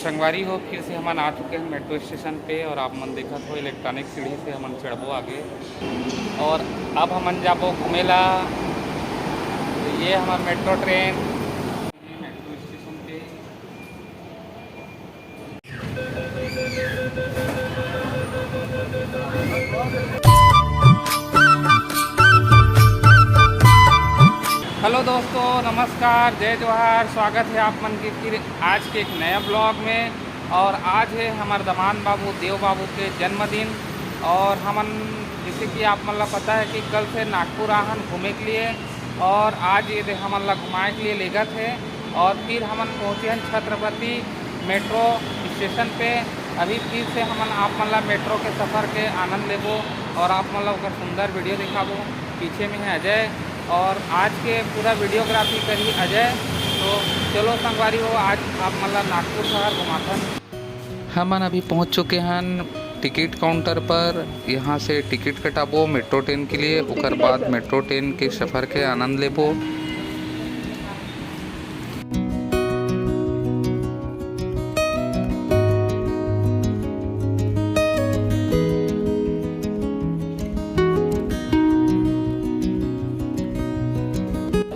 संगवारी हो फिर से हमन आ चुके हैं मेट्रो स्टेशन पे और आप मन देखत हो इलेक्ट्रॉनिक सीढ़ी से हमन चढ़बो आगे और अब हमन जाबो घूमेला। तो ये हमार मेट्रो ट्रेन मेट्रो स्टेशन पे। हेलो दोस्तों, नमस्कार, जय जोहार। स्वागत है आप मन के फिर आज के एक नया ब्लॉग में। और आज है हमारे दमान बाबू देव बाबू के जन्मदिन। और हमन जैसे कि आप मन ला पता है कि कल से नागपुर आहन घूमे के लिए और आज ये हमन ला घुमाए के लिए लेगत है। और फिर हमन पहुँचे हैं छत्रपति मेट्रो स्टेशन पे। अभी फिर से हमन आप मन ला मेट्रो के सफ़र के आनंद लेबो और आप मन ला ओकर सुंदर वीडियो दिखाबो। पीछे में है अजय और आज के पूरा वीडियोग्राफी करी अजय। तो चलो संगवारी हो, आज आप मतलब नागपुर शहर घुमाथन। हमन अभी पहुंच चुके हैं टिकट काउंटर पर। यहाँ से टिकट कटाबो मेट्रो ट्रेन के लिए, उसके बाद मेट्रो ट्रेन के सफ़र के आनंद लेबो।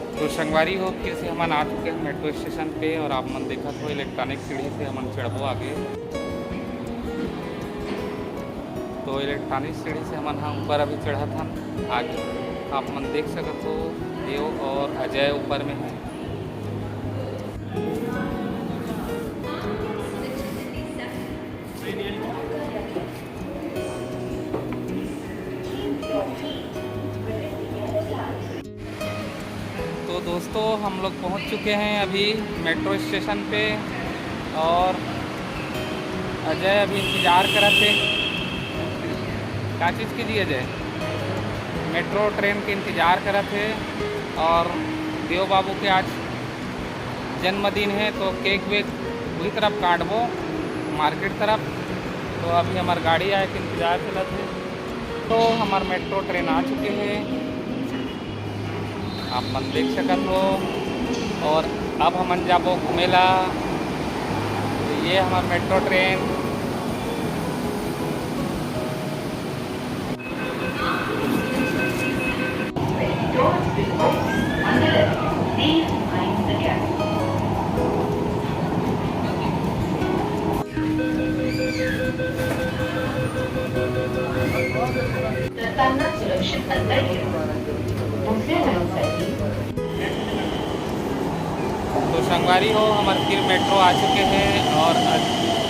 तो संगवारी हो फिर से हमन आ चुके हैं मेट्रो स्टेशन पे और आप मन देखत हो इलेक्ट्रॉनिक सीढ़ी से हमन चढ़बो आगे। तो इलेक्ट्रॉनिक सीढ़ी से हमन हाँ ऊपर अभी चढ़त हन। आगे आप मन देख सकत हो देव और अजय ऊपर में है। तो दोस्तों हम लोग पहुंच चुके हैं अभी मेट्रो स्टेशन पे और अजय अभी इंतज़ार कर रहे थे। क्या चीज़ के लिए अजय? मेट्रो ट्रेन के इंतज़ार कर रहे थे। और देव बाबू के आज जन्मदिन है तो केक वेक वही तरफ काटबो मार्केट तरफ। तो अभी हमार गाड़ी आए के इंतज़ार कर रहे थे। तो हमार मेट्रो ट्रेन आ चुके हैं, आप मन देख सकत हो। और अब हमन जाबो घूमेला। तो ये हमार मेट्रो ट्रेन। सुरक्षित अंतर तो संगवारी हो हमारे फिर मेट्रो आ चुके हैं और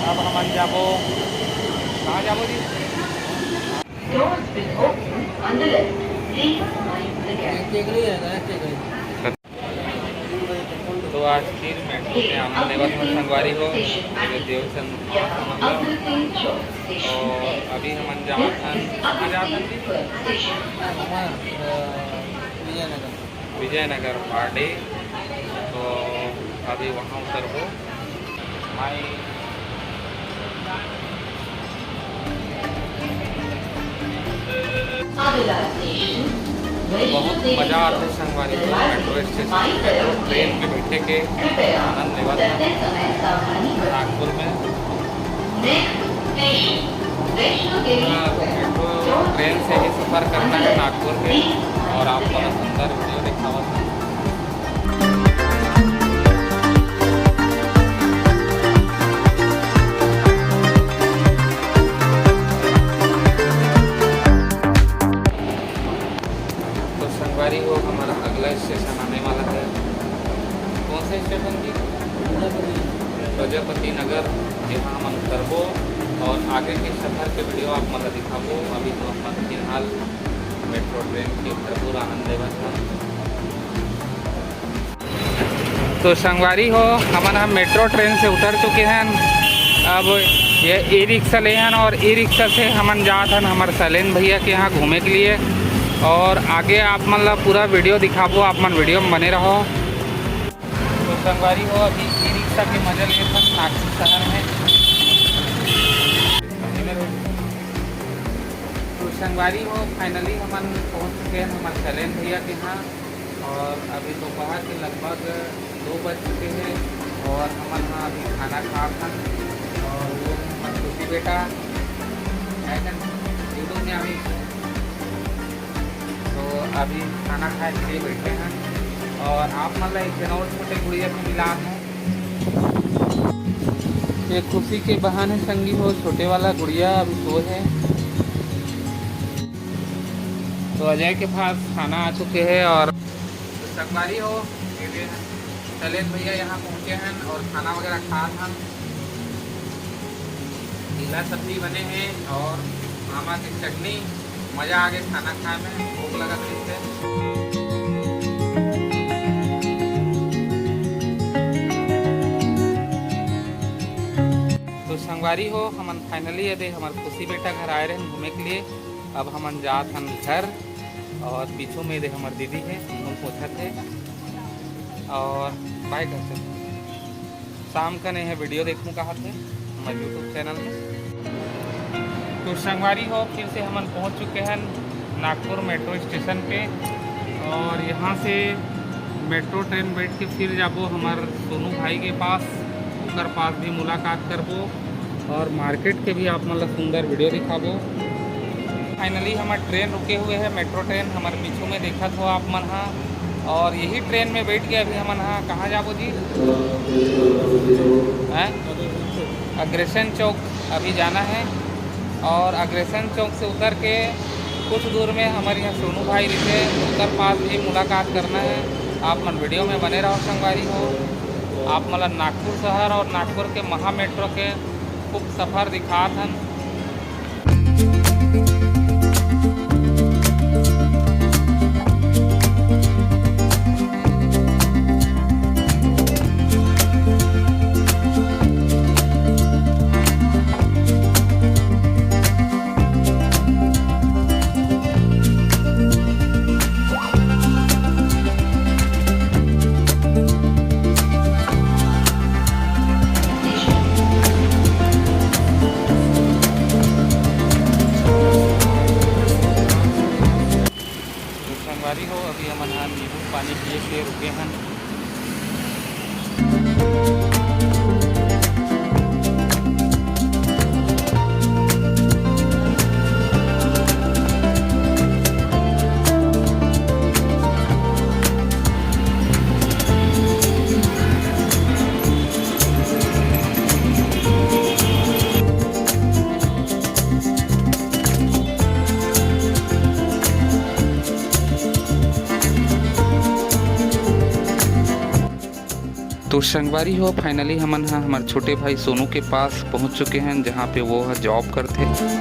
अब हमन जाबो कहाँ जाबो जी? तो आज फिर मेट्रो में आनंद लेवत में संगवारी हो देवचंद और अभी हमन जावत हन कहाँ जात हन जी? विजयनगर पार्टी। तो अभी वहाँ उतरबो। भाई बहुत मज़ा आता है संगवारी को मेट्रो स्टेशन मेट्रो ट्रेन में बैठे के आनंद लेवत नागपुर में। मेट्रो ट्रेन से ही सफ़र करना है नागपुर के और आपको सुंदर वीडियो दिखावा था। संगवारी हो हमारा अगला स्टेशन आने वाला है। कौन सा स्टेशन की? प्रजापति नगर। यहाँ हम उतरबो और आगे के सफ़र के वीडियो आप मतलब दिखाबो। अभी तो हम फिलहाल मेट्रो ट्रेन के भरपूर आनंद लेवा था। तो संगवारी हो हमारा हम मेट्रो ट्रेन से उतर चुके हैं। अब ये ई रिक्शा ले हैं और ई रिक्शा से हमन जात हन हमारे सैलेन भैया के यहाँ घूमे के लिए। और आगे आप मतलब पूरा वीडियो दिखाबो, आप मन वीडियो में बने रहो। तो संगवारी हो अभी ई रिक्शा के मजा ले नागपुर शहर में। तो संगवारी हो फाइनली हमन पहुँच चुके हैं हमारे सैलेन भैया के यहाँ। और अभी दोपहर के लगभग 2 बज चुके हैं और हमन यहाँ अभी खाना खा बेटा यूट्यूब में अभी तो अभी खाना खाए के लिए बैठे हैं और आप मतलब एक दिन और छोटे गुड़िया से मिला हैं। ये खुशी के बहाने संगी हो छोटे वाला गुड़िया अभी सो है। तो अजय के पास खाना आ चुके हैं और तो संगवारी हो शैलेश भैया यहाँ पहुँचे हैं और खाना वगैरह खा हम। गीला सब्जी बने हैं और मामा की चटनी। मज़ा आ गया खाना खाए में, भूख लगा थी इससे। तो संगवारी हो हमन फाइनली यदि हमारे खुशी बेटा घर आए रहे घूमे के लिए। अब हमन जात हन घर और पीछू में यदि हमारे दीदी है हम पूछा थे और बाय करते शाम का नहीं है वीडियो देखूँ कहा थे हमारे यूट्यूब चैनल में। तो संगवारी हो फिर से हमन पहुंच चुके हैं नागपुर मेट्रो स्टेशन पे और यहाँ से मेट्रो ट्रेन बैठ के फिर जाबो हमार सोनू भाई के पास, उनकर पास भी मुलाकात करबो और मार्केट के भी आप मतलब सुंदर वीडियो दिखाबो। फाइनली हमारे ट्रेन रुके हुए हैं, मेट्रो ट्रेन हमारे पीछू में देखा हो आप मन हाँ। और यही ट्रेन में बैठ के अभी हमन हाँ कहाँ जाबो जी? अग्रेसन चौक अभी जाना है और अग्रेसन चौक से उतर के कुछ दूर में हमारे यहाँ सोनू भाई रहते हैं, उनके पास भी मुलाकात करना है। आप मन वीडियो में बने रहो संगवारी हो। आप मतलब नागपुर शहर और नागपुर के महा मेट्रो के खूब सफ़र दिखात हन। हो अभी हम नींबू पानी पिए के रुके हैं। तो संगवारी हो फाइनली हमन हमारे छोटे भाई सोनू के पास पहुंच चुके हैं जहां पे वो जॉब करते हैं।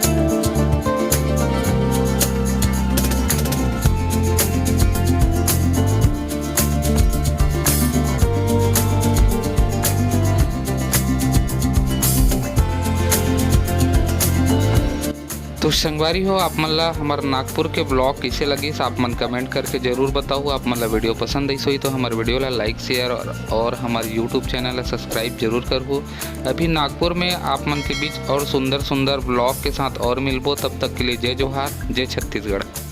तो संगवारी हो आप मन ला हमारे नागपुर के ब्लॉग कैसे लगी आप मन कमेंट करके ज़रूर बताओ। आप मन ला वीडियो पसंद आई सोई तो हमारे वीडियो ला लाइक शेयर और हमारे यूट्यूब चैनल ला सब्सक्राइब जरूर करबो। अभी नागपुर में आप मन के बीच और सुंदर सुंदर ब्लॉग के साथ और मिलबो। तब तक के लिए जय जोहार, जय छत्तीसगढ़।